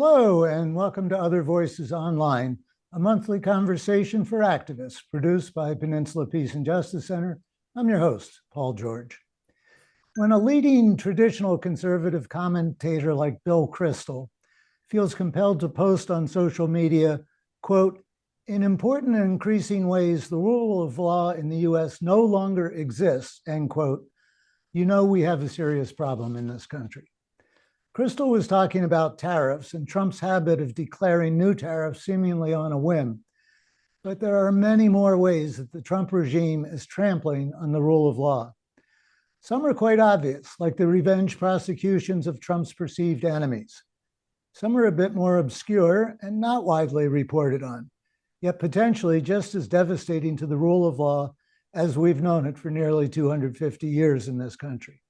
Hello, and welcome to Other Voices Online, a monthly conversation for activists produced by Peninsula Peace and Justice Center. I'm your host, Paul George. When a leading traditional conservative commentator like Bill Kristol feels compelled to post on social media, quote, "In important and increasing ways, the rule of law in the US no longer exists," end quote, you know we have a serious problem in this country. Kristol was talking about tariffs and Trump's habit of declaring new tariffs seemingly on a whim. But there are many more ways that the Trump regime is trampling on the rule of law. Some are quite obvious, like the revenge prosecutions of Trump's perceived enemies. Some are a bit more obscure and not widely reported on, yet potentially just as devastating to the rule of law as we've known it for nearly 250 years in this country.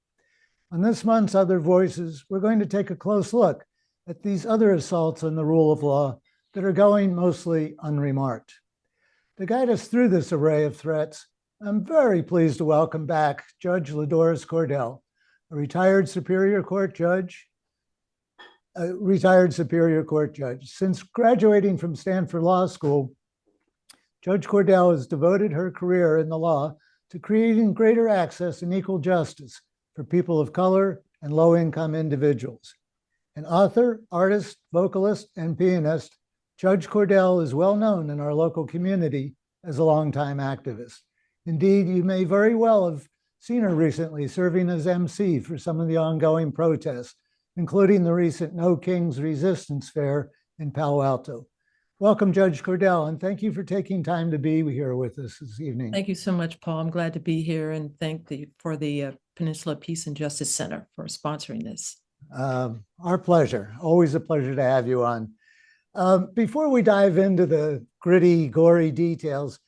On this month's Other Voices, we're going to take a close look at these other assaults on the rule of law that are going mostly unremarked. To guide us through this array of threats, I'm very pleased to welcome back Judge LaDoris Cordell, a retired Superior Court judge. Since graduating from Stanford Law School, Judge Cordell has devoted her career in the law to creating greater access and equal justice for people of color and low-income individuals. An author, artist, vocalist, and pianist, Judge Cordell is well known in our local community as a longtime activist. Indeed, you may very well have seen her recently serving as MC for some of the ongoing protests, including the recent No Kings Resistance Fair in Palo Alto. Welcome, Judge Cordell, and thank you for taking time to be here with us this evening. Thank you so much, Paul. I'm glad to be here, and thank the Peninsula Peace and Justice Center for sponsoring this. Our pleasure. Always a pleasure to have you on. Before we dive into the gritty, gory details,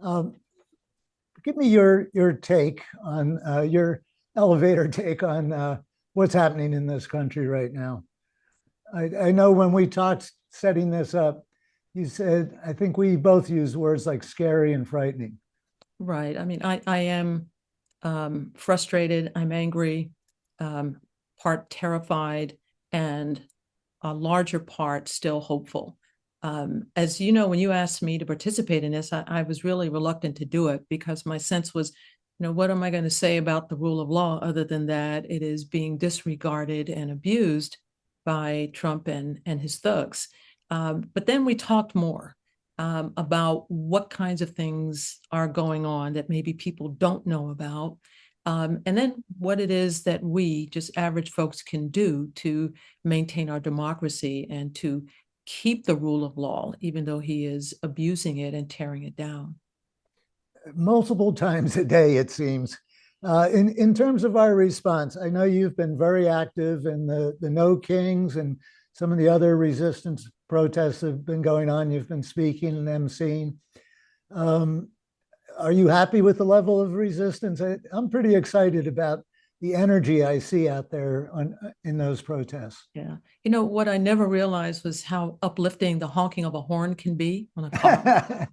give me your take on your elevator take on what's happening in this country right now. I know when we talked setting this up, you said, I think we both used words like scary and frightening. Right. I mean, I am frustrated. I'm angry, part terrified, and a larger part still hopeful. As you know, when you asked me to participate in this, I was really reluctant to do it because my sense was, what am I going to say about the rule of law other than that it is being disregarded and abused by Trump and his thugs? But then we talked more about what kinds of things are going on that maybe people don't know about, and then what it is that we, just average folks, can do to maintain our democracy and to keep the rule of law, even though he is abusing it and tearing it down. Multiple times a day, it seems. In terms of our response, I know you've been very active in the No Kings and some of the other resistance protests have been going on. You've been speaking and emceeing. Are you happy with the level of resistance? I'm pretty excited about the energy I see out there in those protests. Yeah. What I never realized was how uplifting the honking of a horn can be on a car.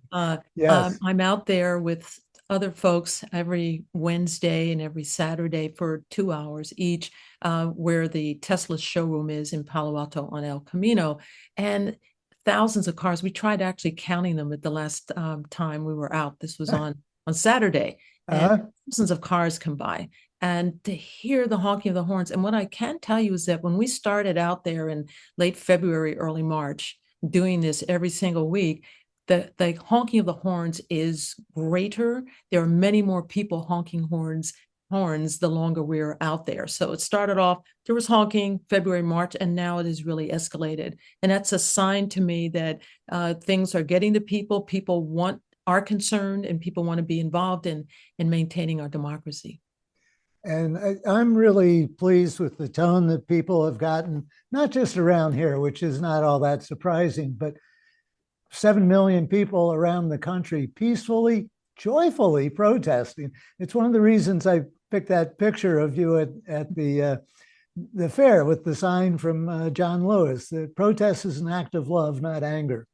Yes. I'm out there with other folks every Wednesday and every Saturday for 2 hours each, where the Tesla showroom is in Palo Alto on El Camino, and thousands of cars. We tried actually counting them at the last time we were out. This was on Saturday, and thousands of cars come by. And to hear the honking of the horns. And what I can tell you is that when we started out there in late February, early March, doing this every single week, the honking of the horns is greater. There are many more people honking horns the longer we're out there. So it started off, there was honking February, March, and now it has really escalated. And that's a sign to me that things are getting to people. People are concerned, and people want to be involved in maintaining our democracy. And I'm really pleased with the tone that people have gotten, not just around here, which is not all that surprising, but 7 million people around the country peacefully, joyfully protesting. It's one of the reasons I picked that picture of you at the fair with the sign from John Lewis, that protest is an act of love, not anger.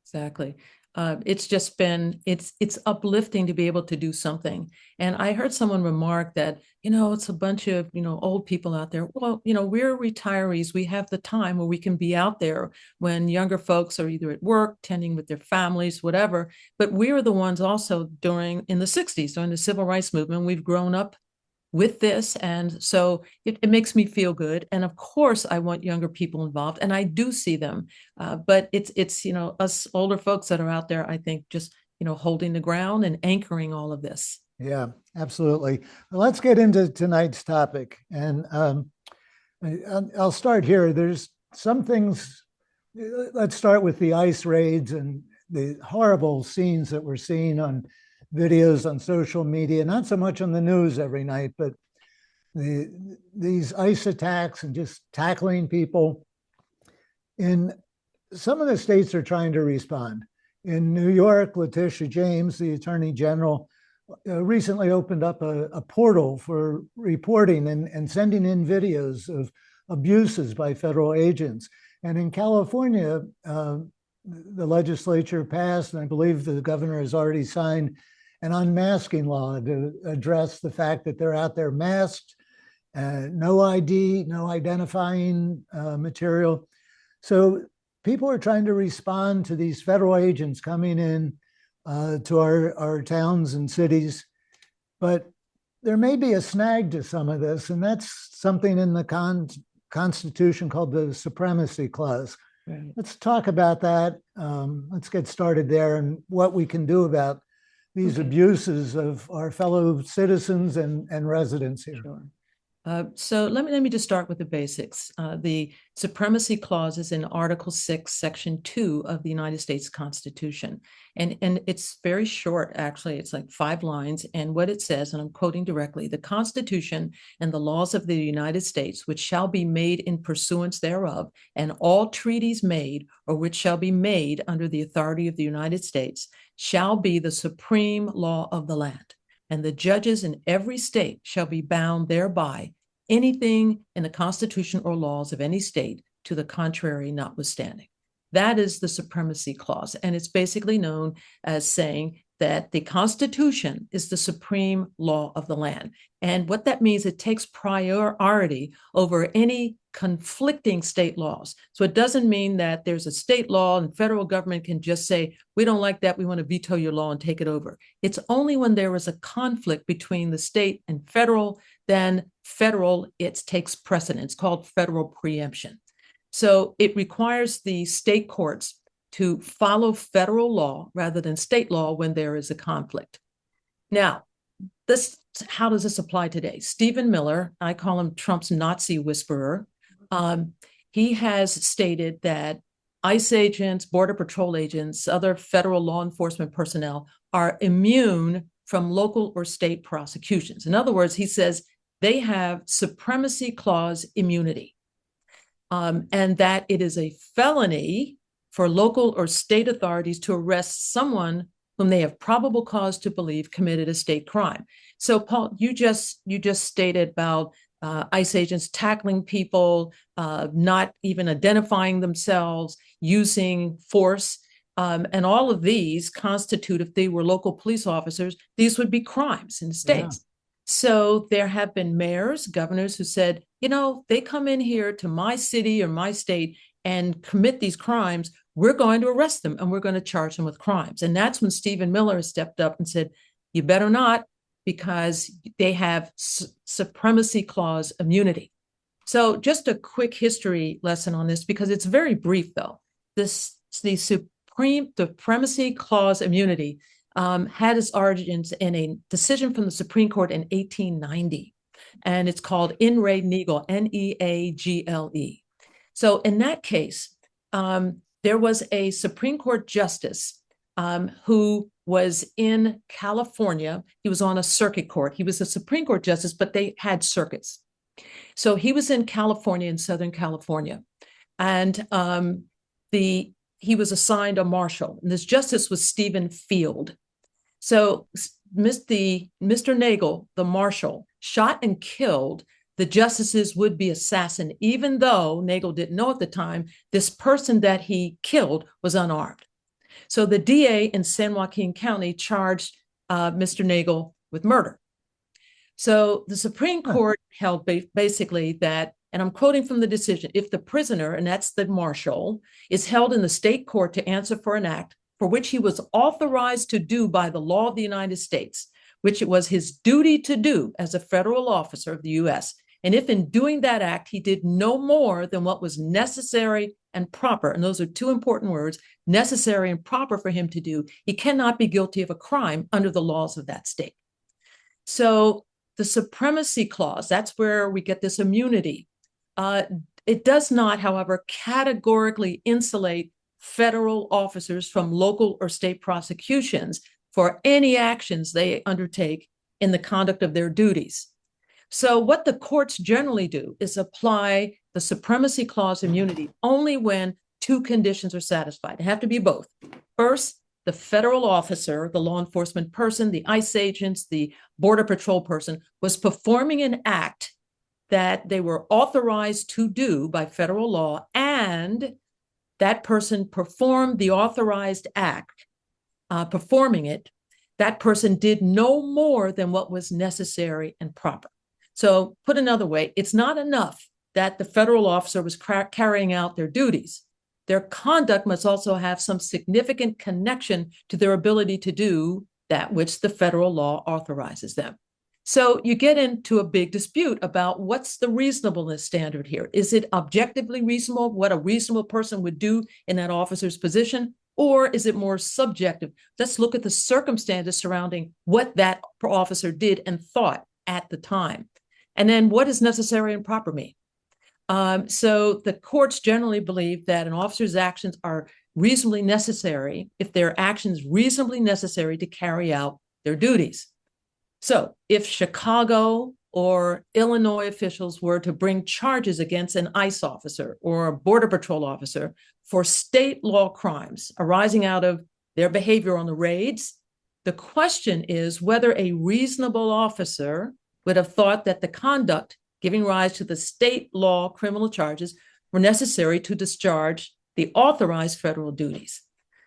Exactly. It's just been, it's uplifting to be able to do something. And I heard someone remark that, it's a bunch of, old people out there. Well, we're retirees. We have the time where we can be out there when younger folks are either at work, tending with their families, whatever. But we were the ones also in the 60s, during the civil rights movement. We've grown up with this. And so it makes me feel good. And of course, I want younger people involved, and I do see them. But it's us older folks that are out there, I think, just, holding the ground and anchoring all of this. Yeah, absolutely. Well, let's get into tonight's topic. And I'll start here. There's some things, let's start with the ICE raids and the horrible scenes that we're seeing on videos on social media, not so much on the news every night, but these ICE attacks and just tackling people. In some of the states are trying to respond. In New York, Letitia James, the Attorney General, recently opened up a portal for reporting and sending in videos of abuses by federal agents. And in California, the legislature passed, and I believe the governor has already signed an unmasking law to address the fact that they're out there masked, no ID, no identifying material. So people are trying to respond to these federal agents coming in to our towns and cities. But there may be a snag to some of this, and that's something in the Constitution called the Supremacy Clause. Right. Let's talk about that. Let's get started there and what we can do about these abuses of our fellow citizens and residents here. Sure. So let me just start with the basics. The Supremacy Clause is in Article 6, Section 2 of the United States Constitution. And it's very short, actually. It's like 5 lines. And what it says, and I'm quoting directly, "The Constitution and the laws of the United States, which shall be made in pursuance thereof, and all treaties made or which shall be made under the authority of the United States, shall be the supreme law of the land. And the judges in every state shall be bound thereby, anything in the Constitution or laws of any state to the contrary notwithstanding." That is the Supremacy Clause. And it's basically known as saying that the Constitution is the supreme law of the land. And what that means, it takes priority over any conflicting state laws. So it doesn't mean that there's a state law and federal government can just say, "We don't like that, we want to veto your law and take it over." It's only when there is a conflict between the state and federal, then federal, it takes precedence, called federal preemption. So it requires the state courts to follow federal law rather than state law when there is a conflict. Now, how does this apply today? Stephen Miller, I call him Trump's Nazi whisperer. He has stated that ICE agents, Border Patrol agents, other federal law enforcement personnel are immune from local or state prosecutions. In other words, he says they have Supremacy Clause immunity, and that it is a felony for local or state authorities to arrest someone whom they have probable cause to believe committed a state crime. So, Paul, you just stated about ICE agents tackling people, not even identifying themselves, using force. And all of these constitute, if they were local police officers, these would be crimes in the states. Yeah. So there have been mayors, governors who said, they come in here to my city or my state and commit these crimes, we're going to arrest them and we're going to charge them with crimes. And that's when Stephen Miller stepped up and said, you better not, because they have Supremacy Clause immunity. So just a quick history lesson on this, because it's very brief though. The Supremacy Clause immunity had its origins in a decision from the Supreme Court in 1890. And it's called In Re Neagle, Neagle. So in that case, there was a Supreme Court justice who was in California. He was on a circuit court. He was a Supreme Court justice, but they had circuits. So he was in California, in Southern California. And he was assigned a marshal. And this justice was Stephen Field. So Mr. Nagel, the marshal, shot and killed the justice's would-be assassin, even though Nagel didn't know at the time, this person that he killed was unarmed. So the DA in San Joaquin County charged Mr. Nagel with murder. So the Supreme Court held basically that, and I'm quoting from the decision, if the prisoner, and that's the marshal, is held in the state court to answer for an act for which he was authorized to do by the law of the United States, which it was his duty to do as a federal officer of the U.S., and if in doing that act he did no more than what was necessary and proper, and those are two important words, necessary and proper for him to do, he cannot be guilty of a crime under the laws of that state. So the Supremacy Clause, that's where we get this immunity. It does not, however, categorically insulate federal officers from local or state prosecutions for any actions they undertake in the conduct of their duties. So what the courts generally do is apply the Supremacy Clause immunity only when two conditions are satisfied. They have to be both. First, the federal officer, the law enforcement person, the ICE agents, the Border Patrol person was performing an act that they were authorized to do by federal law, and that person performed the authorized act, performing it, that person did no more than what was necessary and proper. So put another way, it's not enough that the federal officer was carrying out their duties. Their conduct must also have some significant connection to their ability to do that which the federal law authorizes them. So you get into a big dispute about what's the reasonableness standard here. Is it objectively reasonable, what a reasonable person would do in that officer's position? Or is it more subjective? Let's look at the circumstances surrounding what that officer did and thought at the time. And then what does necessary and proper mean? So the courts generally believe that an officer's actions are reasonably necessary if their actions reasonably necessary to carry out their duties. So if Chicago or Illinois officials were to bring charges against an ICE officer or a Border Patrol officer for state law crimes arising out of their behavior on the raids, the question is whether a reasonable officer would have thought that the conduct giving rise to the state law criminal charges were necessary to discharge the authorized federal duties.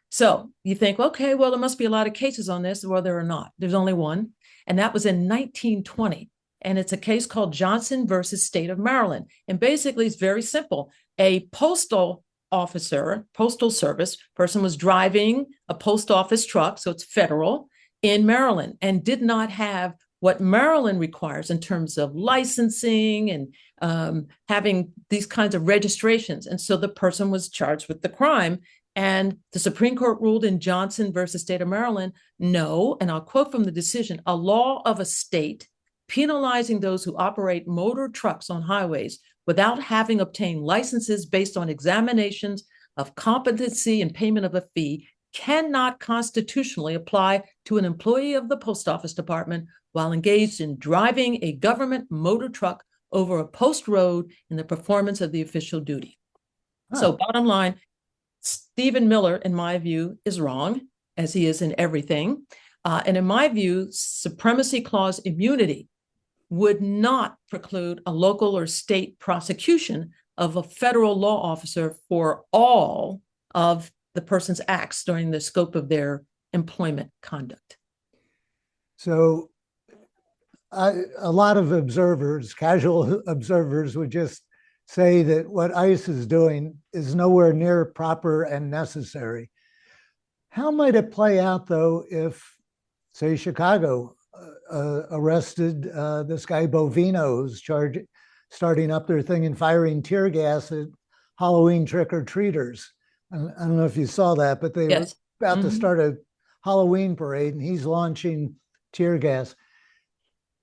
So you think, okay, well, there must be a lot of cases on this. Well, there are not. There's only one, and that was in 1920. And it's a case called Johnson versus State of Maryland. And basically, it's very simple. A postal officer, postal service person was driving a post office truck, so it's federal, in Maryland, and did not have what Maryland requires in terms of licensing and having these kinds of registrations. And so the person was charged with the crime. And the Supreme Court ruled in Johnson versus State of Maryland, no, and I'll quote from the decision, a law of a state penalizing those who operate motor trucks on highways without having obtained licenses based on examinations of competency and payment of a fee cannot constitutionally apply to an employee of the Post Office Department while engaged in driving a government motor truck over a post road in the performance of the official duty. So bottom line, Stephen Miller, in my view, is wrong, as he is in everything. And in my view, Supremacy Clause immunity would not preclude a local or state prosecution of a federal law officer for all of the person's acts during the scope of their employment conduct. So a lot of observers, casual observers, would just say that what ICE is doing is nowhere near proper and necessary. How might it play out, though, if, say, Chicago arrested this guy Bovino, who's starting up their thing and firing tear gas at Halloween trick-or-treaters? I don't know if you saw that, but they were about to start a Halloween parade, and he's launching tear gas.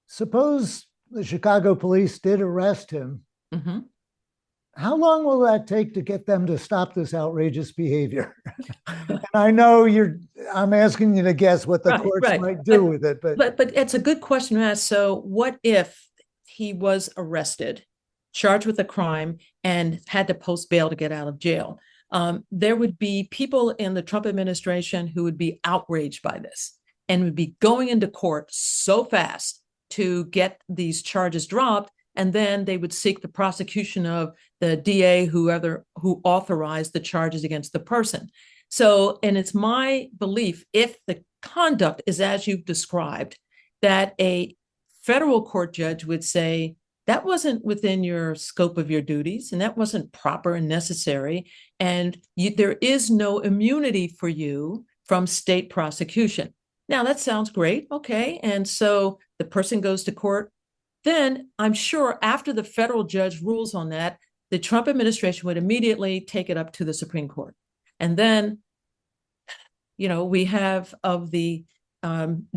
Suppose the Chicago police did arrest him. How long will that take to get them to stop this outrageous behavior? And I know I'm asking you to guess what the courts might do with it. But it's a good question to ask. So what if he was arrested, charged with a crime, and had to post bail to get out of jail? There would be people in the Trump administration who would be outraged by this and would be going into court so fast to get these charges dropped, and then they would seek the prosecution of the DA, who authorized the charges against the person. So, and it's my belief, if the conduct is as you've described, that a federal court judge would say, that wasn't within your scope of your duties, and that wasn't proper and necessary, and there is no immunity for you from state prosecution. Now, that sounds great. Okay. And so the person goes to court. Then I'm sure after the federal judge rules on that, the Trump administration would immediately take it up to the Supreme Court. And then, we have of the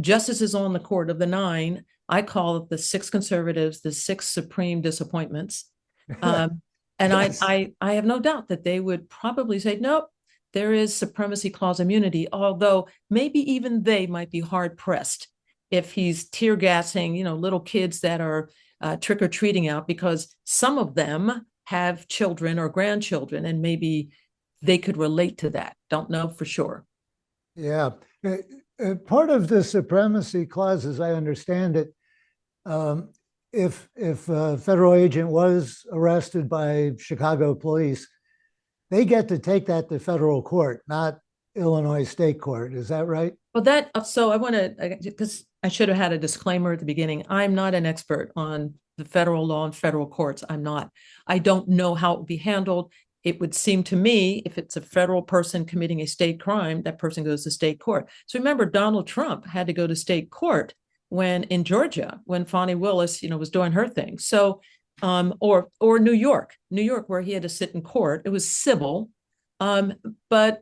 justices on the court, of the 9, I call it the 6 conservatives, the 6 supreme disappointments. And yes. I have no doubt that they would probably say, nope, there is supremacy clause immunity, although maybe even they might be hard pressed if he's tear gassing, little kids that are trick-or-treating out, because some of them have children or grandchildren, and maybe they could relate to that. Don't know for sure. Yeah. Part of the supremacy clause, as I understand it, if a federal agent was arrested by Chicago police, they get to take that to federal court, not Illinois state court. Is that right? Well, so I want to, because I should have had a disclaimer at the beginning. I'm not an expert on the federal law and federal courts. I'm not. I don't know how it would be handled. It would seem to me, if it's a federal person committing a state crime, that person goes to state court. So remember, Donald Trump had to go to state court in Georgia, when Fani Willis, was doing her thing. So, or New York, where he had to sit in court. It was civil, but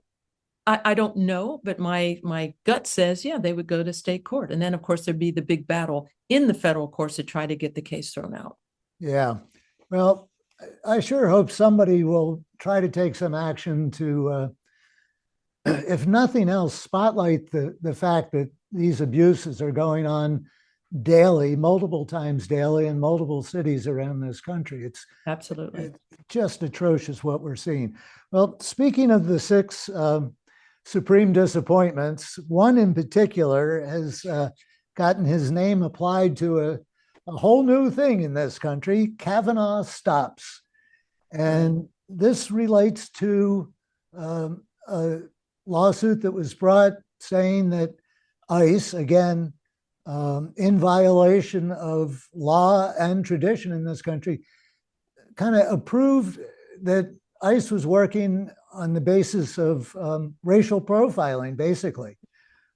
I don't know. But my gut says, yeah, they would go to state court, and then of course there'd be the big battle in the federal courts to try to get the case thrown out. Yeah, well, I sure hope somebody will try to take some action to, if nothing else, spotlight the fact that these abuses are going on daily, multiple times daily, in multiple cities around this country. It's just atrocious what we're seeing. Well, speaking of the 6 supreme disappointments, one in particular has gotten his name applied to a whole new thing in this country, Kavanaugh Stops. And this relates to a lawsuit that was brought saying that ICE, again, in violation of law and tradition in this country, kind of approved that ICE was working on the basis of racial profiling, basically,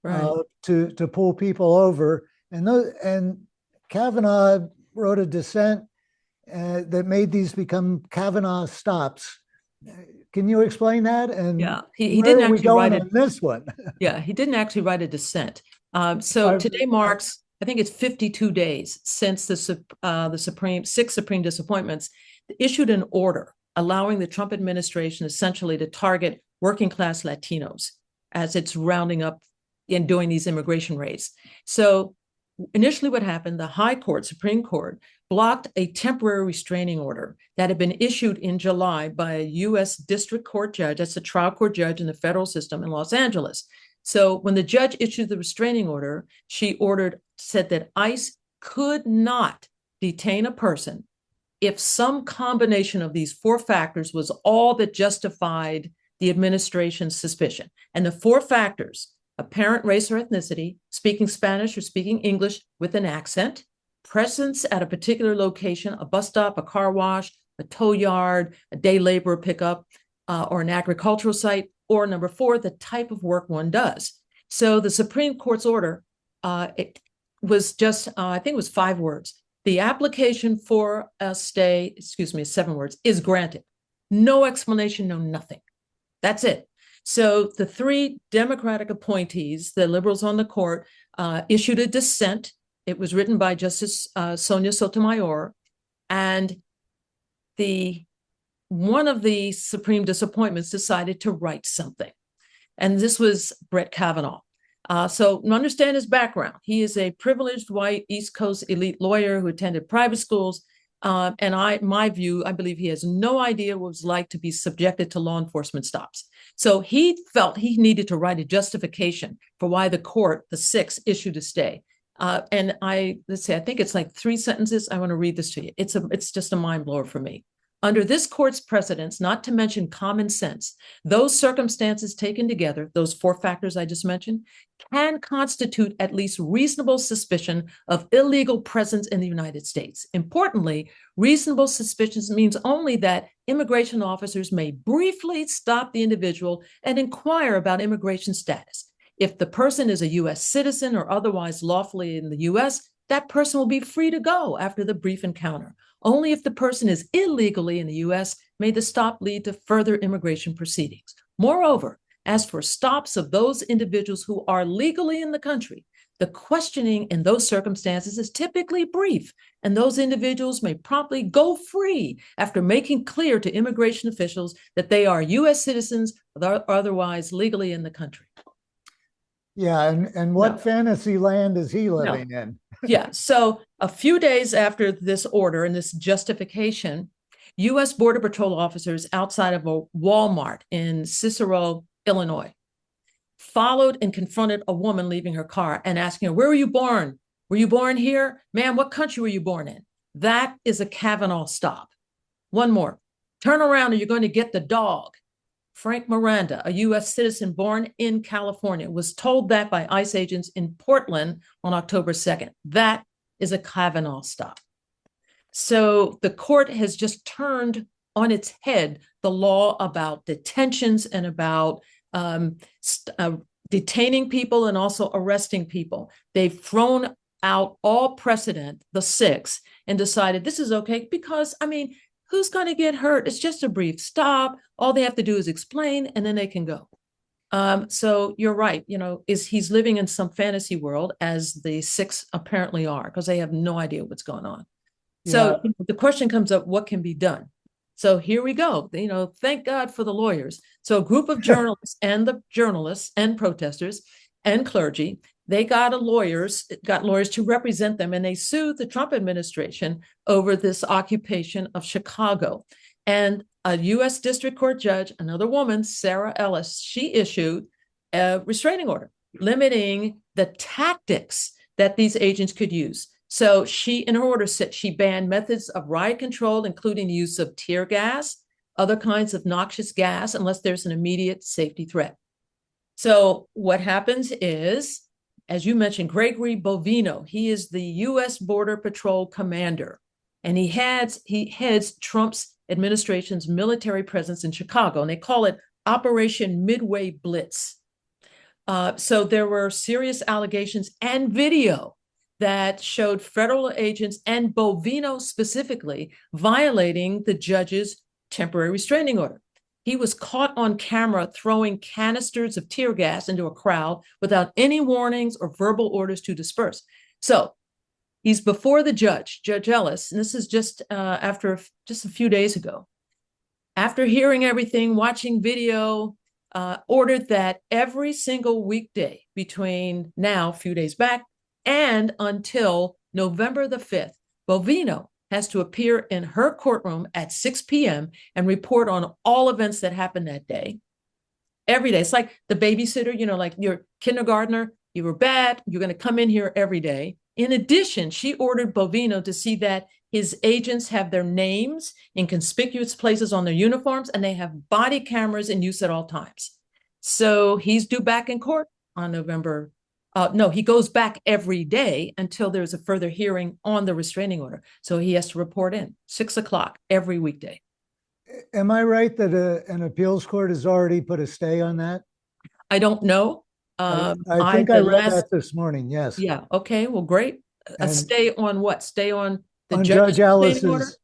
right, to pull people over. And Kavanaugh wrote a dissent that made these become Kavanaugh Stops. Can you explain that? And yeah, he didn't actually write on this one. Yeah, he didn't actually wite a dissent. So today marks, I think it's 52 days since the 6 supreme disappointments issued an order allowing the Trump administration essentially to target working class Latinos as it's rounding up and doing these immigration raids. So initially what happened, the High Court, Supreme Court, blocked a temporary restraining order that had been issued in July by a U.S. District Court judge, that's a trial court judge in the federal system in Los Angeles. So when the judge issued the restraining order, she said that ICE could not detain a person if some combination of these 4 factors was all that justified the administration's suspicion. And the 4 factors: apparent race or ethnicity, speaking Spanish or speaking English with an accent, presence at a particular location, a bus stop, a car wash, a tow yard, a day laborer pickup, or an agricultural site, or number 4, the type of work one does. So the Supreme Court's order, it was just, I think it was 5 words. The application for a stay, 7 words, is granted. No explanation, no nothing. That's it. So the 3 Democratic appointees, the liberals on the court, issued a dissent. It was written by Justice Sonia Sotomayor, and one of the supreme disappointments decided to write something. And this was Brett Kavanaugh. So understand his background. He is a privileged white East Coast elite lawyer who attended private schools. And my view, I believe he has no idea what it was like to be subjected to law enforcement stops. So he felt he needed to write a justification for why the court, the 6, issued a stay. And I think it's like 3 sentences. I want to read this to you. It's just a mind blower for me. Under this court's precedents, not to mention common sense, those circumstances taken together, those four factors I just mentioned, can constitute at least reasonable suspicion of illegal presence in the United States. Importantly, reasonable suspicion means only that immigration officers may briefly stop the individual and inquire about immigration status. If the person is a U.S. citizen or otherwise lawfully in the U.S., that person will be free to go after the brief encounter. Only if the person is illegally in the U.S. may the stop lead to further immigration proceedings. Moreover, as for stops of those individuals who are legally in the country, the questioning in those circumstances is typically brief, and those individuals may promptly go free after making clear to immigration officials that they are U.S. citizens or otherwise legally in the country. Yeah, and what fantasy land is he living in? Yeah, so a few days after this order and this justification, U.S. Border Patrol officers outside of a Walmart in Cicero, Illinois, followed and confronted a woman leaving her car and asking her, "Where were you born? Were you born here? Ma'am, what country were you born in?" That is a Kavanaugh stop. One more. "Turn around or you're going to get the dog." Frank Miranda, a U.S. citizen born in California, was told that by ICE agents in Portland on October 2nd. That is a Kavanaugh stop. So the court has just turned on its head the law about detentions and about detaining people and also arresting people. They've thrown out all precedent, the six, and decided this is okay because, I mean, who's going to get hurt? It's just a brief stop. All they have to do is explain, and then they can go. So you're right. He's living in some fantasy world, as the six apparently are, because they have no idea what's going on. Yeah. So the question comes up, what can be done? So here we go. Thank God for the lawyers. So a group of journalists and protesters and clergy, they got lawyers to represent them, and they sued the Trump administration over this occupation of Chicago. And a U.S. District Court judge, another woman, Sarah Ellis, she issued a restraining order limiting the tactics that these agents could use. So she, in her order, said she banned methods of riot control, including the use of tear gas, other kinds of noxious gas, unless there's an immediate safety threat. So what happens is, as you mentioned, Gregory Bovino, he is the U.S. Border Patrol commander, and he heads Trump's administration's military presence in Chicago, and they call it Operation Midway Blitz. So there were serious allegations and video that showed federal agents and Bovino specifically violating the judge's temporary restraining order. He was caught on camera throwing canisters of tear gas into a crowd without any warnings or verbal orders to disperse. So he's before the judge, Judge Ellis, and this is just after just a few days ago. After hearing everything, watching video, ordered that every single weekday between now, a few days back, and until November the 5th, Bovino has to appear in her courtroom at 6 p.m. and report on all events that happened that day. Every day. It's like the babysitter, like your kindergartner, you were bad, you're going to come in here every day. In addition, she ordered Bovino to see that his agents have their names in conspicuous places on their uniforms, and they have body cameras in use at all times. So he's due back in court on November. No, he goes back every day until there's a further hearing on the restraining order. So he has to report in 6 o'clock every weekday. Am I right that an appeals court has already put a stay on that? I don't know. I think I read that this morning. Yes. Yeah. Okay. Well, great. A stay on what? Stay on the Judge Ellis's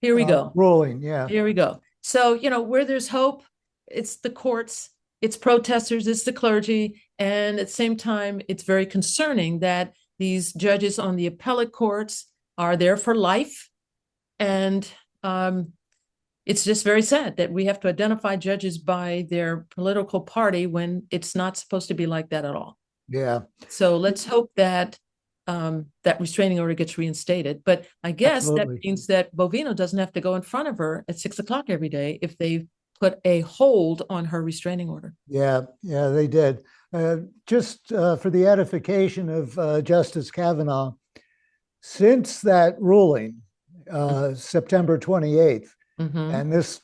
Here we go. Ruling. Yeah. Here we go. So, where there's hope, it's the courts, it's protesters, it's the clergy. And at the same time, it's very concerning that these judges on the appellate courts are there for life. And it's just very sad that we have to identify judges by their political party when it's not supposed to be like that at all. Yeah. So let's hope that that restraining order gets reinstated. But I guess that means that Bovino doesn't have to go in front of her at 6 o'clock every day if they put a hold on her restraining order. Yeah, they did. Just for the edification of Justice Kavanaugh, since that ruling, September 28th. Mm-hmm. And this,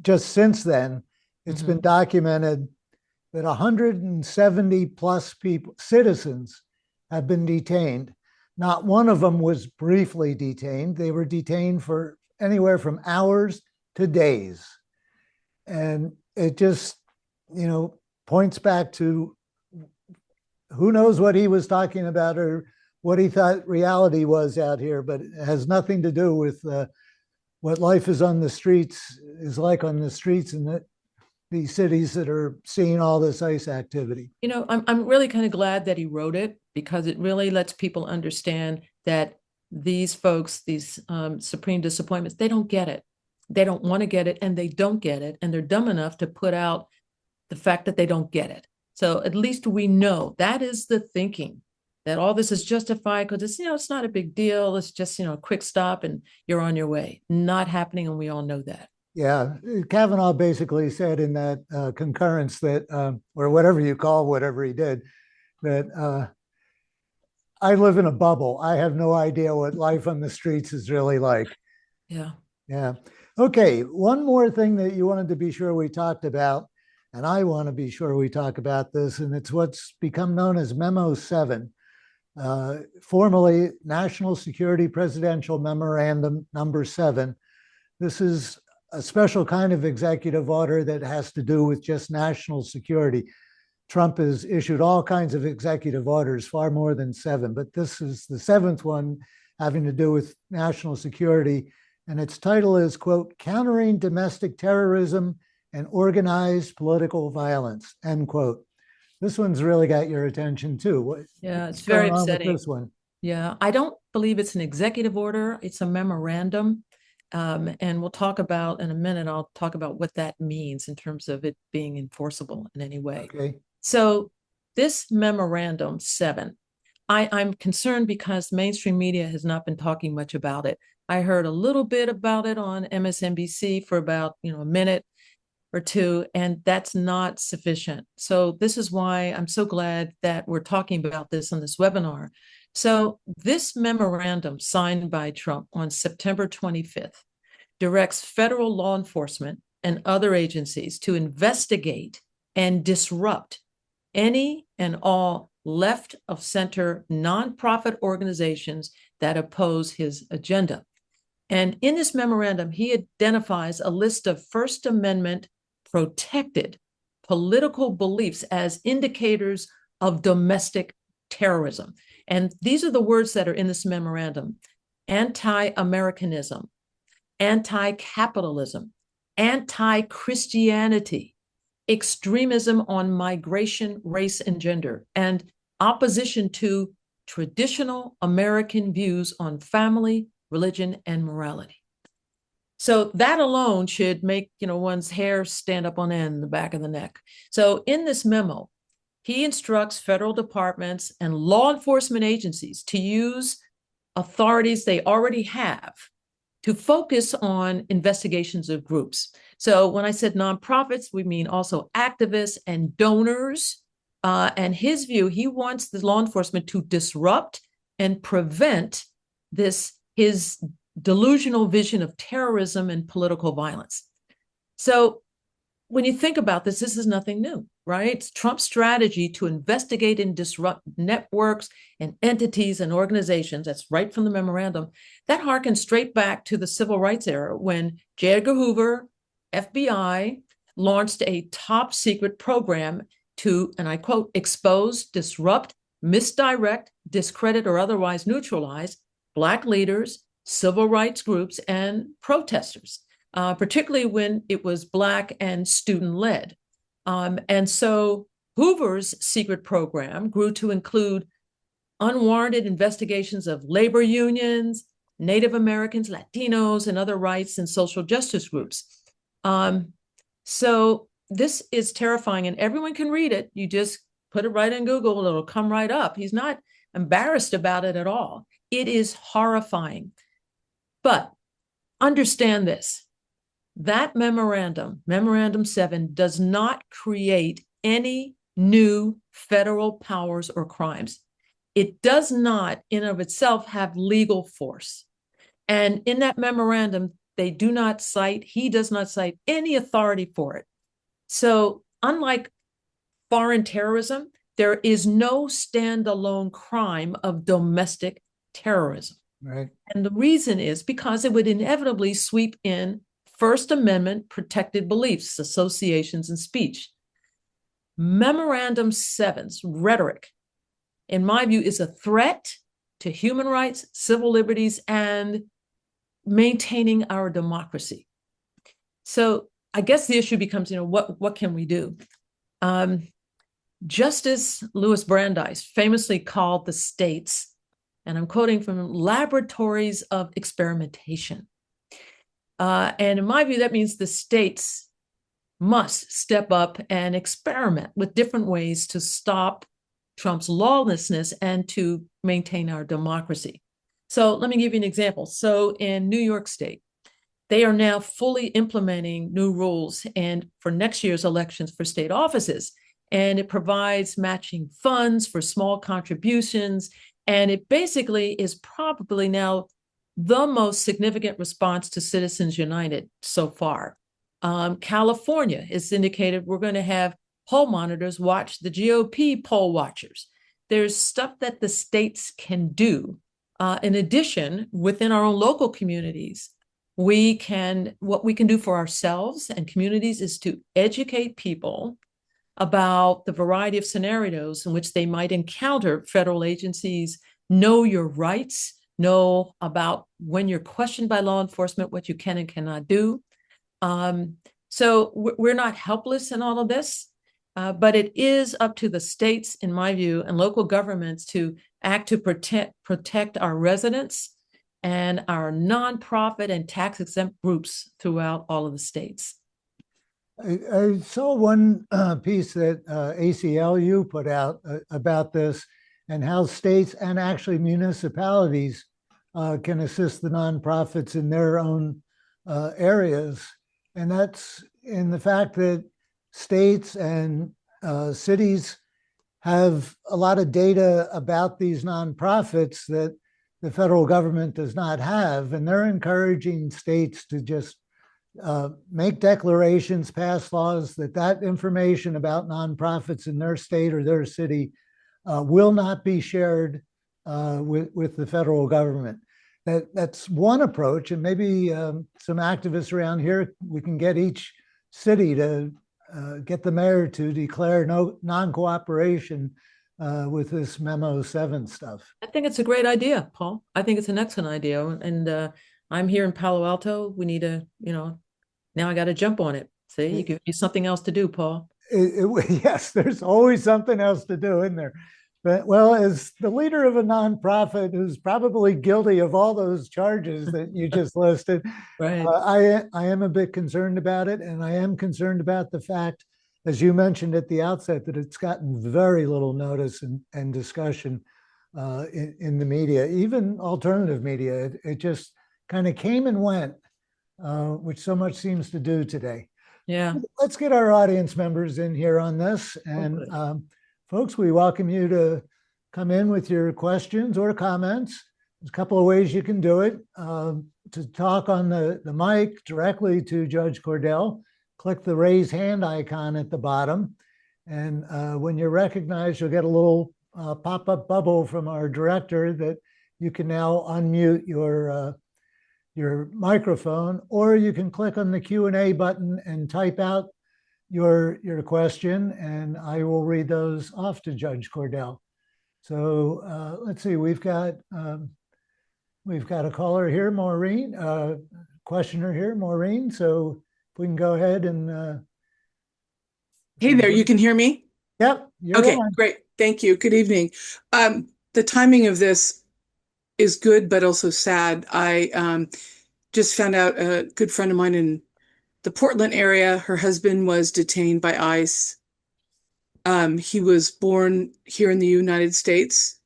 just since then, it's been documented that 170 plus people, citizens, have been detained. Not one of them was briefly detained. They were detained for anywhere from hours to days. And it just, points back to who knows what he was talking about or what he thought reality was out here, but it has nothing to do with what life is on the streets is like on the streets in the cities that are seeing all this ICE activity. I'm really kind of glad that he wrote it, because it really lets people understand that these folks, these supreme disappointments, they don't get it. They don't want to get it, and they don't get it. And they're dumb enough to put out the fact that they don't get it. So at least we know that is the thinking, that all this is justified because it's not a big deal. It's just, a quick stop and you're on your way. Not happening. And we all know that. Yeah. Kavanaugh basically said in that concurrence that, or whatever you call whatever he did, that I live in a bubble. I have no idea what life on the streets is really like. Yeah. Yeah. Okay. One more thing that you wanted to be sure we talked about, and I want to be sure we talk about this, and it's what's become known as Memo 7, formerly National Security Presidential Memorandum number 7. This is a special kind of executive order that has to do with just national security. Trump has issued all kinds of executive orders, far more than 7, but this is the 7th one having to do with national security. And its title is, quote, Countering Domestic Terrorism and Organized Political Violence, end quote. This one's really got your attention too. Yeah, it's very upsetting. This one. Yeah, I don't believe it's an executive order. It's a memorandum. And we'll talk about in a minute, I'll talk about what that means in terms of it being enforceable in any way. Okay. So this Memorandum 7, I'm concerned because mainstream media has not been talking much about it. I heard a little bit about it on MSNBC for about a minute or two, and that's not sufficient. So this is why I'm so glad that we're talking about this on this webinar. So this memorandum signed by Trump on September 25th directs federal law enforcement and other agencies to investigate and disrupt any and all left of center nonprofit organizations that oppose his agenda. And in this memorandum, he identifies a list of First Amendment protected political beliefs as indicators of domestic terrorism. And these are the words that are in this memorandum: anti-Americanism, anti-capitalism, anti-Christianity, extremism on migration, race, and gender, and opposition to traditional American views on family, religion, and morality. So that alone should make one's hair stand up on end, the back of the neck. So in this memo, he instructs federal departments and law enforcement agencies to use authorities they already have to focus on investigations of groups. So when I said nonprofits, we mean also activists and donors. And his view, he wants the law enforcement to disrupt and prevent his delusional vision of terrorism and political violence. So when you think about this is nothing new, right? It's Trump's strategy to investigate and disrupt networks and entities and organizations. That's right from the memorandum. That harkens straight back to the civil rights era when J. Edgar Hoover, FBI, launched a top secret program to, and I quote, expose, disrupt, misdirect, discredit, or otherwise neutralize Black leaders, civil rights groups, and protesters, particularly when it was Black and student-led. And so Hoover's secret program grew to include unwarranted investigations of labor unions, Native Americans, Latinos, and other rights and social justice groups. So this is terrifying, and everyone can read it. You just put it right in Google, it'll come right up. He's not embarrassed about it at all. It is horrifying. But understand this, that memorandum, Memorandum 7, does not create any new federal powers or crimes. It does not, in of itself, have legal force. And in that memorandum, he does not cite any authority for it. So unlike foreign terrorism, there is no standalone crime of domestic terrorism. Right. And the reason is because it would inevitably sweep in First Amendment protected beliefs, associations, and speech. Memorandum 7's rhetoric, in my view, is a threat to human rights, civil liberties, and maintaining our democracy. So I guess the issue becomes, what can we do? Justice Louis Brandeis famously called the states, and I'm quoting from, laboratories of experimentation. And in my view, that means the states must step up and experiment with different ways to stop Trump's lawlessness and to maintain our democracy. So let me give you an example. So in New York State, they are now fully implementing new rules and for next year's elections for state offices. And it provides matching funds for small contributions. And it basically is probably now the most significant response to Citizens United so far. California has indicated we're going to have poll monitors watch the GOP poll watchers. There's stuff that the states can do. In addition, within our own local communities, what we can do for ourselves and communities is to educate people about the variety of scenarios in which they might encounter federal agencies, know your rights, know about when you're questioned by law enforcement, what you can and cannot do. So we're not helpless in all of this, but it is up to the states, in my view, and local governments to act to protect our residents and our nonprofit and tax-exempt groups throughout all of the states. I saw one piece that ACLU put out about this and how states and actually municipalities can assist the nonprofits in their own areas. And that's in the fact that states and cities have a lot of data about these nonprofits that the federal government does not have. And they're encouraging states to just make declarations, pass laws that information about nonprofits in their state or their city will not be shared with the federal government. That's one approach, and maybe some activists around here, we can get each city to get the mayor to declare no non-cooperation with this Memo 7 stuff. I think it's a great idea, Paul. I think it's an excellent idea. And I'm here in Palo Alto. We need to, now I got to jump on it. See, you give me something else to do, Paul. Yes, there's always something else to do, isn't there? But, well, as the leader of a nonprofit who's probably guilty of all those charges that you just listed, right. I am a bit concerned about it. And I am concerned about the fact, as you mentioned at the outset, that it's gotten very little notice and discussion in the media, even alternative media. It just kind of came and went, which so much seems to do today. Yeah. Let's get our audience members in here on this. And folks, we welcome you to come in with your questions or comments. There's a couple of ways you can do it. To talk on the mic directly to Judge Cordell, click the raise hand icon at the bottom. And when you're recognized, you'll get a little pop-up bubble from our director that you can now unmute your microphone, or you can click on the Q&A button and type out your question, and I will read those off to Judge Cordell. So let's see, we've got a caller here, Maureen, questioner here, Maureen. So if we can go ahead and. Hey there, you can hear me? Yep. Okay, great. Thank you. Good evening. The timing of this is good, but also sad. I just found out a good friend of mine in the Portland area, her husband was detained by ICE. He was born here in the United States,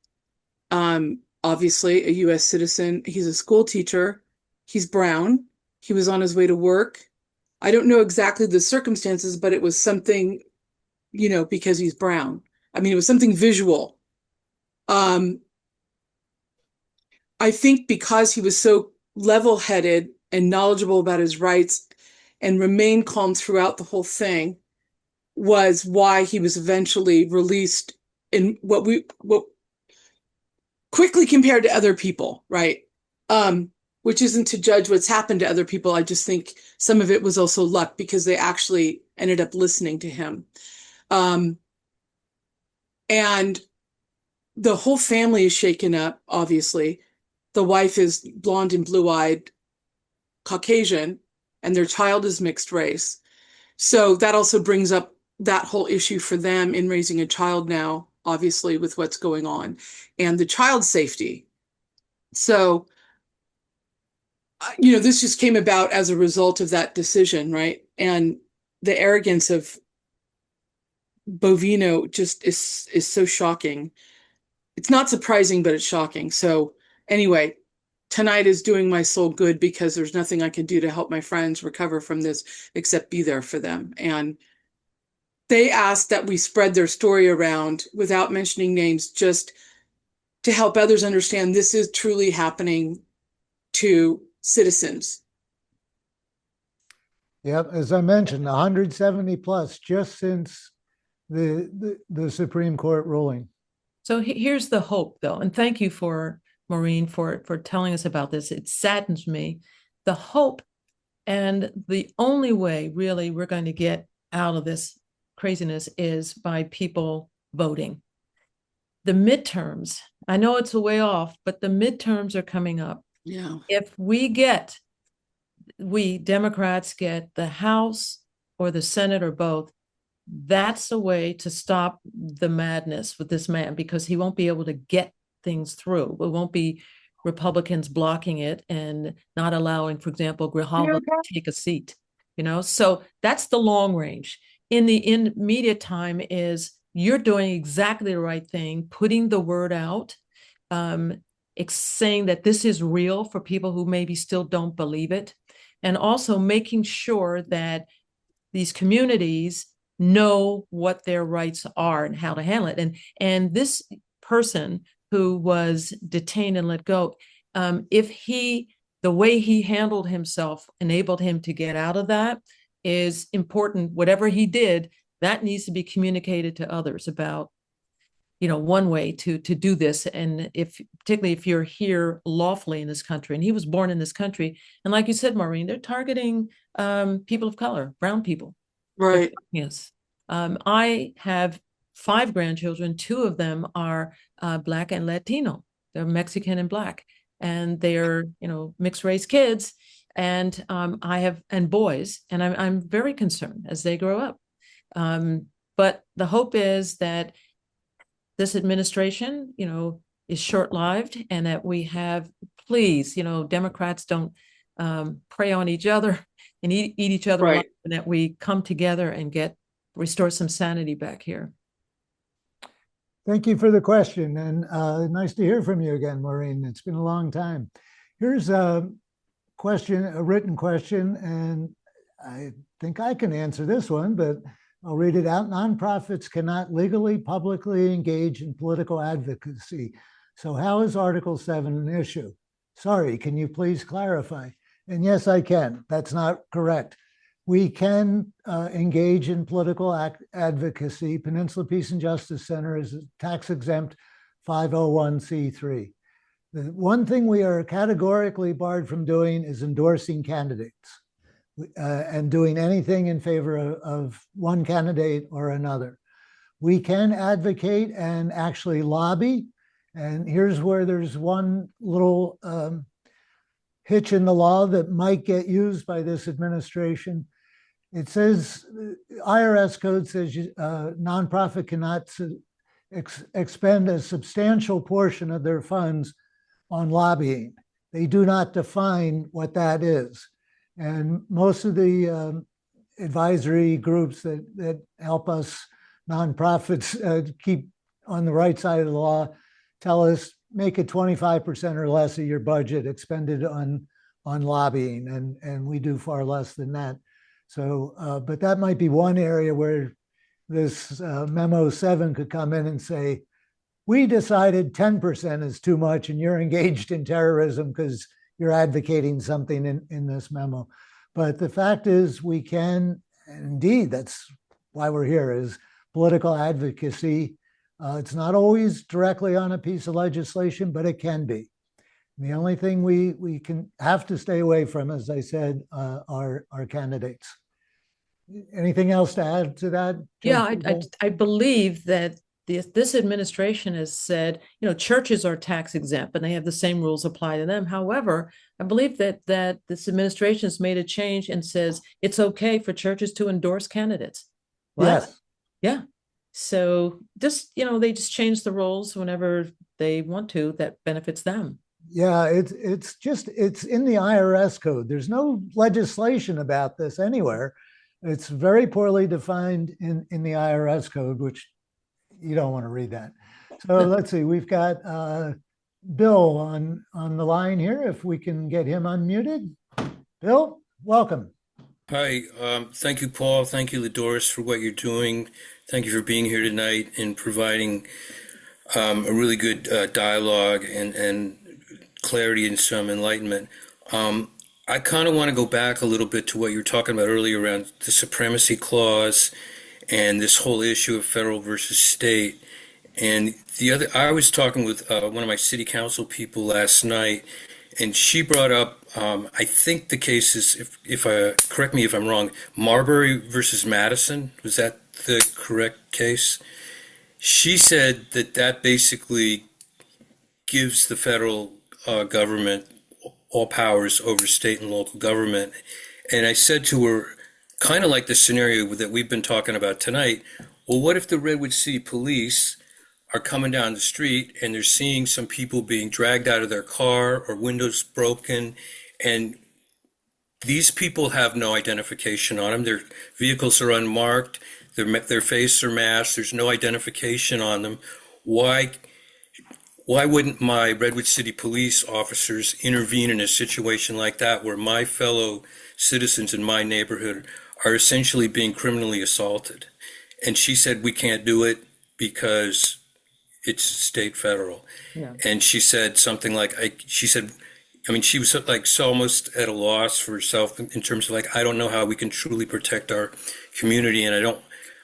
obviously a US citizen. He's a school teacher. He's brown. He was on his way to work. I don't know exactly the circumstances, but it was something, because he's brown. I mean, it was something visual. I think because he was so level-headed and knowledgeable about his rights and remained calm throughout the whole thing was why he was eventually released in what quickly compared to other people, right? Which isn't to judge what's happened to other people. I just think some of it was also luck because they actually ended up listening to him. And the whole family is shaken up, obviously. The wife is blonde and blue-eyed Caucasian, and their child is mixed race. So that also brings up that whole issue for them in raising a child now, obviously, with what's going on, and the child's safety. So, this just came about as a result of that decision, right? And the arrogance of Bovino just is so shocking. It's not surprising, but it's shocking. So anyway, tonight is doing my soul good because there's nothing I can do to help my friends recover from this except be there for them. And they asked that we spread their story around without mentioning names, just to help others understand this is truly happening to citizens. Yep, as I mentioned, 170 plus just since the Supreme Court ruling. So here's the hope, though, and thank you for Maureen for telling us about this. It saddens me. The hope and the only way really we're going to get out of this craziness is by people voting. The midterms, I know it's a way off, but the midterms are coming up. Yeah. If we Democrats get the House or the Senate or both, that's a way to stop the madness with this man, because he won't be able to get things through. It won't be Republicans blocking it and not allowing, for example, Grijalva to take a seat, So that's the long range. In the immediate time is you're doing exactly the right thing, putting the word out, saying that this is real for people who maybe still don't believe it, and also making sure that these communities know what their rights are and how to handle it. And this person who was detained and let go, the way he handled himself enabled him to get out of that is important. Whatever he did, that needs to be communicated to others about, one way to do this. And particularly if you're here lawfully in this country, and he was born in this country. And like you said, Maureen, they're targeting people of color, brown people. Right. Yes. I have 5 grandchildren. 2 of them are Black and Latino. They're Mexican and Black, and they're, mixed race kids. And and boys, and I'm very concerned as they grow up. But the hope is that this administration, is short-lived, and that we have, please, Democrats don't prey on each other and eat each other alive, and that we come together and restore some sanity back here. Thank you for the question, and nice to hear from you again, Maureen. It's been a long time. Here's a written question, and I think I can answer this one, but I'll read it out. Nonprofits cannot legally, publicly engage in political advocacy. So how is Article 7 an issue? Sorry, can you please clarify? And yes, I can. That's not correct. We can engage in political advocacy. Peninsula Peace and Justice Center is a tax-exempt 501c3. The one thing we are categorically barred from doing is endorsing candidates and doing anything in favor of one candidate or another. We can advocate and actually lobby. And here's where there's one little hitch in the law that might get used by this administration. It says, IRS code says nonprofit cannot expend a substantial portion of their funds on lobbying. They do not define what that is. And most of the advisory groups that help us nonprofits keep on the right side of the law tell us make it 25% or less of your budget expended on lobbying, and we do far less than that. So, but that might be one area where this Memo 7 could come in and say, we decided 10% is too much and you're engaged in terrorism because you're advocating something in this memo. But the fact is we can, and indeed, that's why we're here, is political advocacy. It's not always directly on a piece of legislation, but it can be. The only thing we can have to stay away from, as I said, are candidates. Anything else to add to that? Yeah, I believe that this administration has said, churches are tax exempt and they have the same rules apply to them. However, I believe that this administration has made a change and says it's okay for churches to endorse candidates. What? Yes. Yeah. So just, they just change the rules whenever they want to, that benefits them. Yeah, it's in the IRS code. There's no legislation about this anywhere. It's very poorly defined in the IRS code, which you don't want to read that. So let's see, we've got Bill on the line here. If we can get him unmuted. Bill, welcome. Hi, thank you, Paul. Thank you, LaDoris, for what you're doing. Thank you for being here tonight and providing a really good dialogue and clarity and some enlightenment. I kind of want to go back a little bit to what you were talking about earlier around the Supremacy Clause and this whole issue of federal versus state. And I was talking with one of my city council people last night, and she brought up, I think the case is, correct me if I'm wrong, Marbury versus Madison. Was that the correct case? She said that basically gives the federal government all powers over state and local government. And I said to her, kind of like the scenario that we've been talking about tonight, well, what if the Redwood City Police are coming down the street and they're seeing some people being dragged out of their car or windows broken, and these people have no identification on them. Their vehicles are unmarked, their faces are masked, there's no identification on them. Why wouldn't my Redwood City police officers intervene in a situation like that where my fellow citizens in my neighborhood are essentially being criminally assaulted? And she said, we can't do it because it's state federal. Yeah. And she said something like, she was like so almost at a loss for herself in terms of like, I don't know how we can truly protect our community. And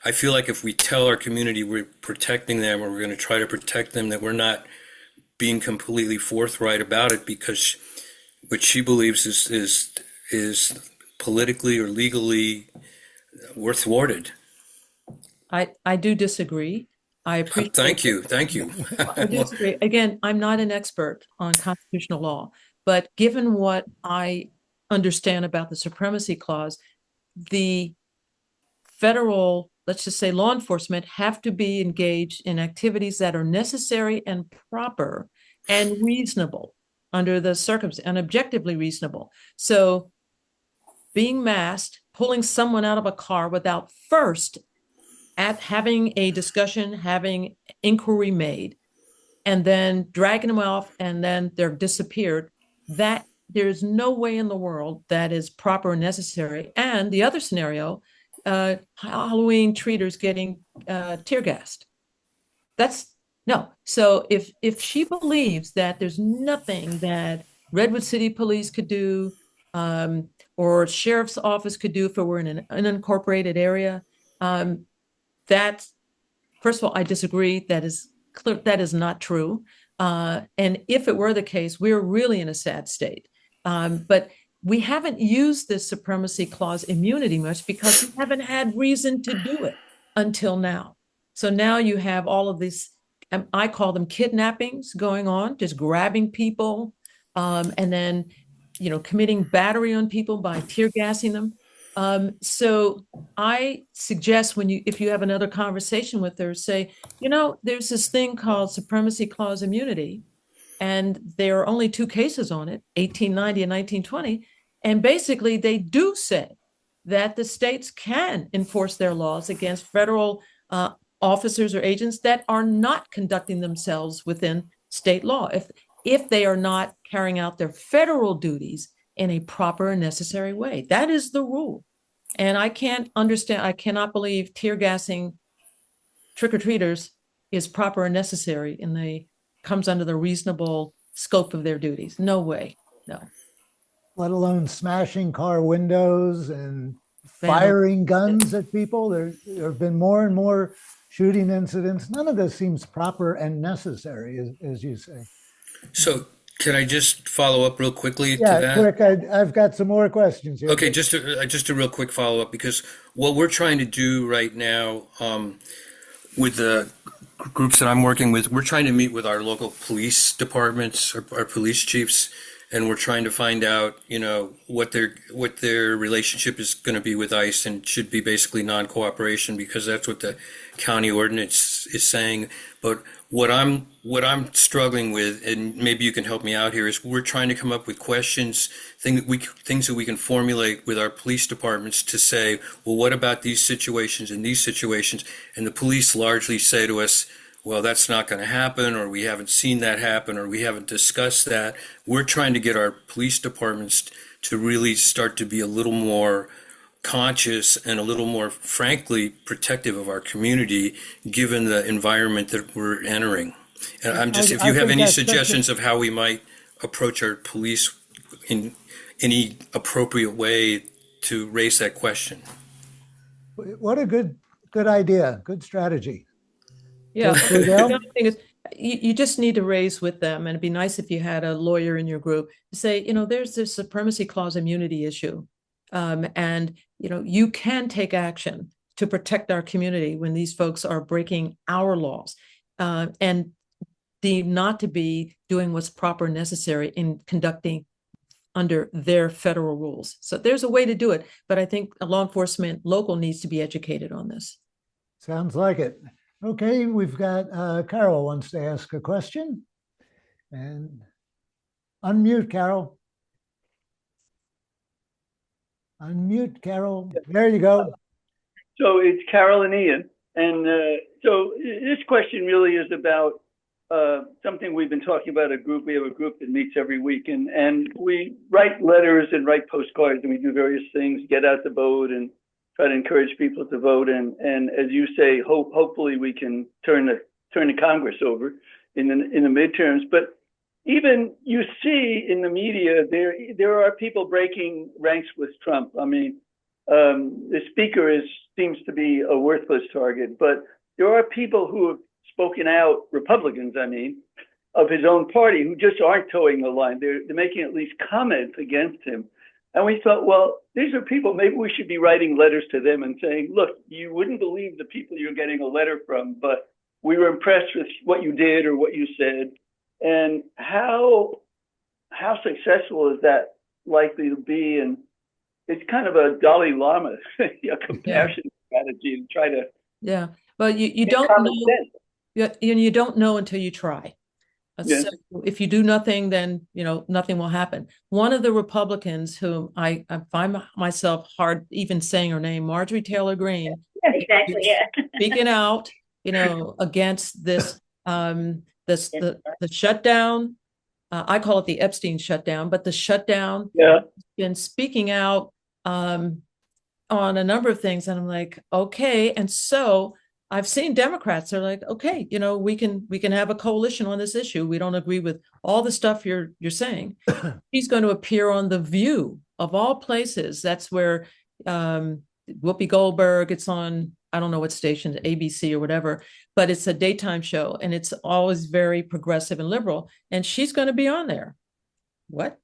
I feel like if we tell our community we're protecting them or we're going to try to protect them, that we're not being completely forthright about it, because what she believes is politically or legally we're thwarted. I do disagree. I appreciate. Thank you. I disagree. Again, I'm not an expert on constitutional law, but given what I understand about the Supremacy Clause, the federal, let's just say law enforcement, have to be engaged in activities that are necessary and proper and reasonable under the circumstances, and objectively reasonable. So being masked, pulling someone out of a car without first having a discussion, having inquiry made, and then dragging them off and then they're disappeared, that there's no way in the world that is proper and necessary. And the other scenario, Halloween treaters getting tear gassed. That's no. So if she believes that there's nothing that Redwood City Police could do, or sheriff's office could do if it were in an unincorporated area, that, first of all, I disagree. That is clear. That is not true. And if it were the case, we're really in a sad state. But we haven't used this Supremacy Clause immunity much because we haven't had reason to do it until now. So now you have all of these, I call them kidnappings going on, just grabbing people, and then, committing battery on people by tear gassing them. So I suggest if you have another conversation with her, say, there's this thing called Supremacy Clause immunity, and there are only two cases on it, 1890 and 1920. And basically they do say that the states can enforce their laws against federal officers or agents that are not conducting themselves within state law, if they are not carrying out their federal duties in a proper and necessary way. That is the rule. And I cannot believe tear gassing trick-or-treaters is proper and necessary and comes under the reasonable scope of their duties. No way, no. let alone smashing car windows and Vandal- firing guns at people. There have been more and more shooting incidents. None of this seems proper and necessary, as you say. So can I just follow up real quickly to Yeah, that? quick. I've got some more questions here. Okay, just a real quick follow up, because what we're trying to do right now with the groups that I'm working with, we're trying to meet with our local police departments, our police chiefs, and we're trying to find out, what their relationship is going to be with ICE, and should be basically non-cooperation, because that's what the county ordinance is saying. But what I'm struggling with, and maybe you can help me out here, is we're trying to come up with questions, things that we can formulate with our police departments to say, well, what about these situations and these situations? And the police largely say to us, well, that's not going to happen, or we haven't seen that happen, or we haven't discussed that. We're trying to get our police departments to really start to be a little more conscious and a little more, frankly, protective of our community, given the environment that we're entering. And if you have any suggestions of how we might approach our police in any appropriate way to raise that question. What a good idea, good strategy. Yeah, Cordell? the other thing is you just need to raise with them, and it'd be nice if you had a lawyer in your group to say, there's this Supremacy Clause immunity issue, and you can take action to protect our community when these folks are breaking our laws, and deemed not to be doing what's proper and necessary in conducting under their federal rules. So there's a way to do it, but I think law enforcement local needs to be educated on this. Sounds like it. Okay, we've got Carol wants to ask a question. And unmute, Carol. Unmute, Carol. There you go. So it's Carol and Ian. And so this question really is about something we've been talking about, a group. We have a group that meets every week, and we write letters and write postcards, and we do various things, get out the vote and try to encourage people to vote. And as you say, hopefully we can turn the Congress over in the midterms. But even you see in the media, there are people breaking ranks with Trump. I mean, the speaker seems to be a worthless target, but there are people who have spoken out, Republicans, I mean, of his own party, who just aren't towing the line. They're making at least comments against him. And we thought, well, these are people, maybe we should be writing letters to them and saying, look, you wouldn't believe the people you're getting a letter from, but we were impressed with what you did or what you said. And how successful is that likely to be? And it's kind of a Dalai Lama compassion strategy to try to. Yeah, but you don't know. You don't know until you try. Yes. So if you do nothing, then nothing will happen. One of the Republicans whom I find myself hard even saying her name, Marjorie Taylor Greene, exactly, yeah, speaking out, against this the shutdown. I call it the Epstein shutdown, but the shutdown. Yeah. Been speaking out on a number of things, and I'm like, okay, and so. I've seen Democrats, they're like, okay, we can have a coalition on this issue. We don't agree with all the stuff you're saying. He's going to appear on The View, of all places. That's where Whoopi Goldberg, it's on, I don't know what station, ABC or whatever, but it's a daytime show, and it's always very progressive and liberal. And she's going to be on there. What?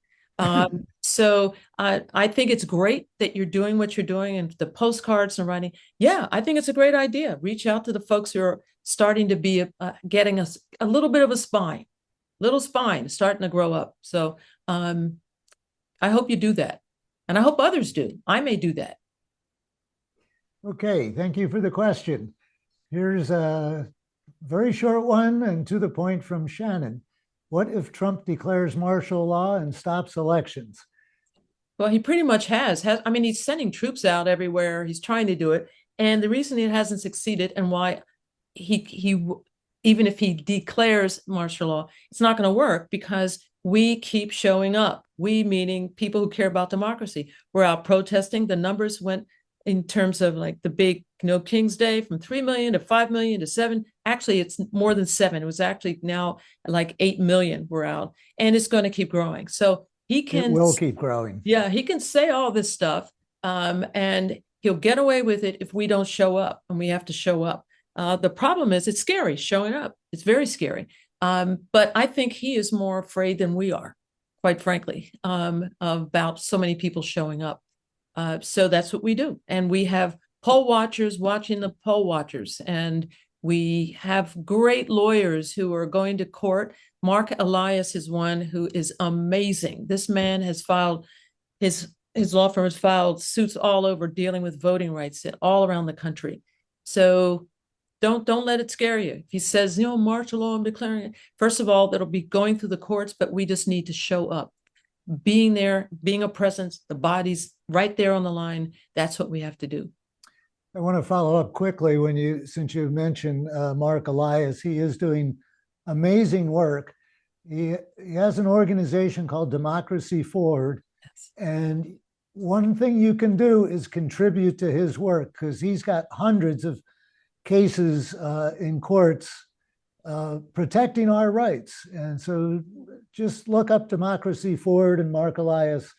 So I think it's great that you're doing what you're doing, and the postcards and writing. Yeah, I think it's a great idea. Reach out to the folks who are starting to be getting us a little bit of a spine, starting to grow up. So I hope you do that, and I hope others do. I may do that. Okay, thank you for the question. Here's a very short one and to the point from Shannon. What if Trump declares martial law and stops elections? Well, he pretty much has. I mean, he's sending troops out everywhere. He's trying to do it. And the reason it hasn't succeeded, and why he even if he declares martial law, it's not going to work, because we keep showing up. We, meaning people who care about democracy. We're out protesting. The numbers went in terms of like the big, King's Day, from 3 million to 5 million to 7. Actually, it's more than 7. It was actually now like 8 million we're out, and it's going to keep growing. So He can, It will keep growing. yeah, he can say all this stuff, and he'll get away with it if we don't show up, and we have to show up. The problem is it's scary showing up. It's very scary. But I think he is more afraid than we are, quite frankly, about so many people showing up. So that's what we do. And we have poll watchers watching the poll watchers. And we have great lawyers who are going to court. Mark Elias is one who is amazing. This man has filed, his law firm has filed suits all over dealing with voting rights all around the country. So don't let it scare you. If he says, martial law, I'm declaring it. First of all, that'll be going through the courts, but we just need to show up. Being there, being a presence, the body's right there on the line. That's what we have to do. I want to follow up quickly since you mentioned Mark Elias. He is doing amazing work. He has an organization called Democracy Forward. Yes. And one thing you can do is contribute to his work, because he's got hundreds of cases in courts protecting our rights. And so just look up Democracy Forward and Mark Elias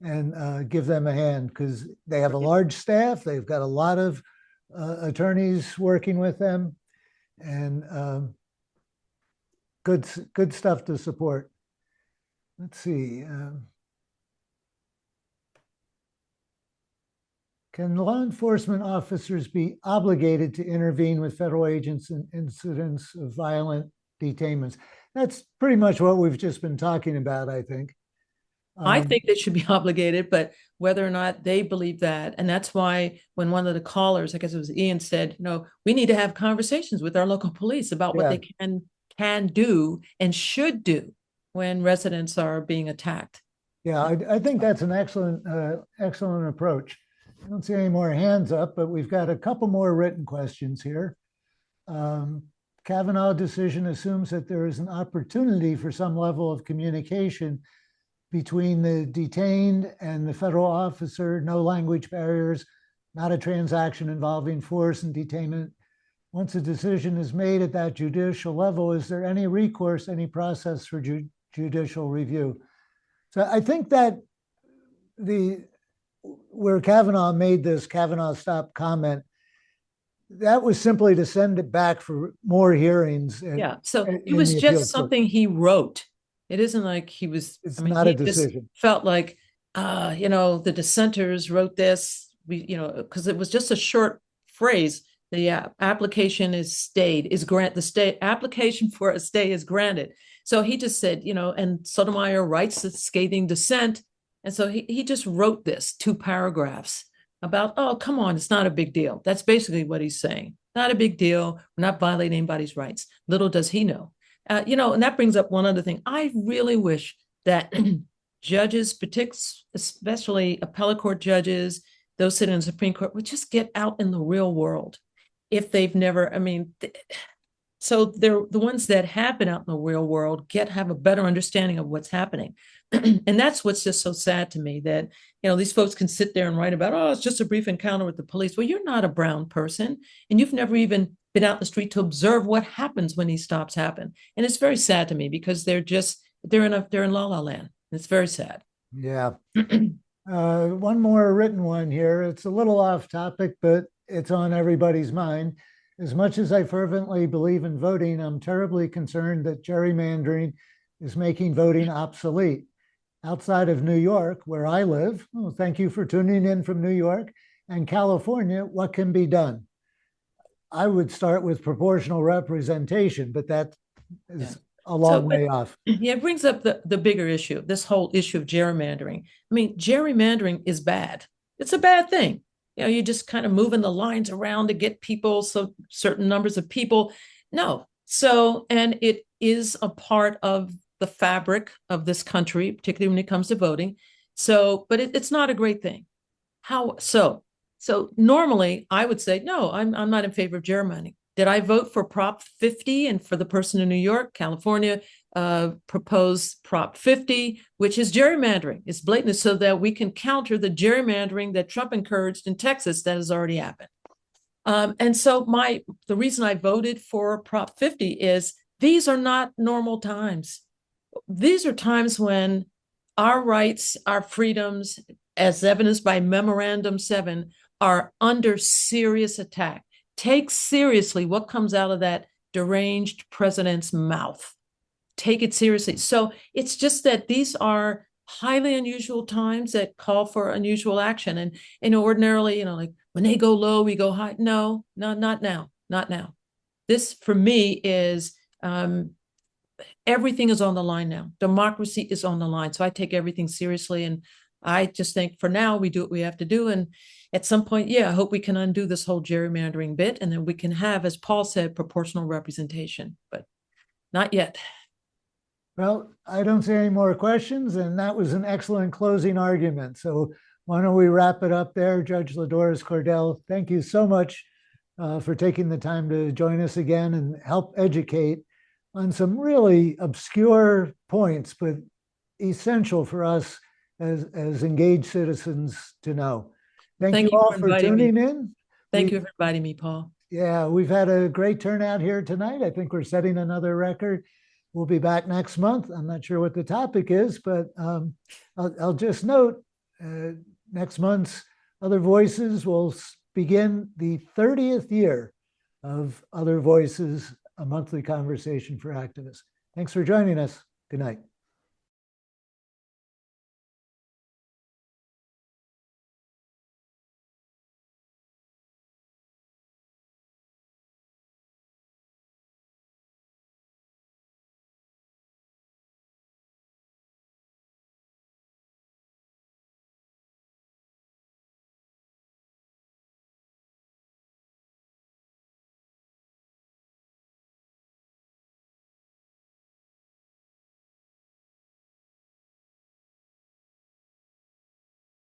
and give them a hand, because they have a large staff. They've got a lot of attorneys working with them, and good stuff to support. Let's see. Can law enforcement officers be obligated to intervene with federal agents in incidents of violent detainments? That's pretty much what we've just been talking about, I think. I think they should be obligated, but whether or not they believe that, and that's why when one of the callers, I guess it was Ian, said, we need to have conversations with our local police about what they can do and should do when residents are being attacked. Yeah, I think that's an excellent approach. I don't see any more hands up, but we've got a couple more written questions here. Kavanaugh decision assumes that there is an opportunity for some level of communication between the detained and the federal officer, no language barriers, not a transaction involving force and detainment. Once a decision is made at that judicial level, is there any recourse, any process for judicial review? So I think that where Kavanaugh made this Kavanaugh Stop comment, that was simply to send it back for more hearings. So it was just something he wrote. It isn't like he was. It's not a decision. Felt like, the dissenters wrote this. Because it was just a short phrase. The application is stayed. The stay application for a stay is granted. So he just said, and Sotomayor writes a scathing dissent. And so he just wrote this 2 paragraphs about, oh, come on, it's not a big deal. That's basically what he's saying. Not a big deal. We're not violating anybody's rights. Little does he know. And that brings up one other thing. I really wish that judges, especially appellate court judges, those sitting in the Supreme Court, would just get out in the real world. If they've never, so they're the ones that have been out in the real world have a better understanding of what's happening. And that's what's just so sad to me, that, these folks can sit there and write about, oh, it's just a brief encounter with the police. Well, you're not a brown person, and you've never even been out in the street to observe what happens when these stops happen. And it's very sad to me, because they're in La La Land. It's very sad. Yeah. One more written one here. It's a little off topic, but it's on everybody's mind. As much as I fervently believe in voting, I'm terribly concerned that gerrymandering is making voting obsolete. Outside of New York, where I live, thank you for tuning in from New York, and California, what can be done? I would start with proportional representation, but that is a long way off. Yeah, it brings up the bigger issue, this whole issue of gerrymandering. Gerrymandering is bad. It's a bad thing. You're just kind of moving the lines around to get people, so certain numbers of people. No. So, and it is a part of the fabric of this country, particularly when it comes to voting. So, but it's not a great thing. How so? So normally I would say, no, I'm not in favor of gerrymandering. Did I vote for Prop 50? And for the person in New York, California, proposed Prop 50, which is gerrymandering. It's blatant, so that we can counter the gerrymandering that Trump encouraged in Texas that has already happened. And so the reason I voted for Prop 50 is these are not normal times. These are times when our rights, our freedoms, as evidenced by Memorandum 7, are under serious attack. Take seriously what comes out of that deranged president's mouth. Take it seriously. So it's just that these are highly unusual times that call for unusual action. And ordinarily, like when they go low, we go high. No, not now, not now. This for me is everything is on the line now. Democracy is on the line. So I take everything seriously. And I just think for now, we do what we have to do. And at some point, I hope we can undo this whole gerrymandering bit. And then we can have, as Paul said, proportional representation, but not yet. Well, I don't see any more questions, and that was an excellent closing argument. So why don't we wrap it up there? Judge LaDoris Cordell, thank you so much for taking the time to join us again and help educate on some really obscure points, but essential for us as engaged citizens to know. Thank you all for tuning in. Thank you for inviting me, Paul. Yeah, we've had a great turnout here tonight. I think we're setting another record. We'll be back next month. I'm not sure what the topic is, but I'll just note next month's Other Voices will begin the 30th year of Other Voices, a monthly conversation for activists. Thanks for joining us. Good night.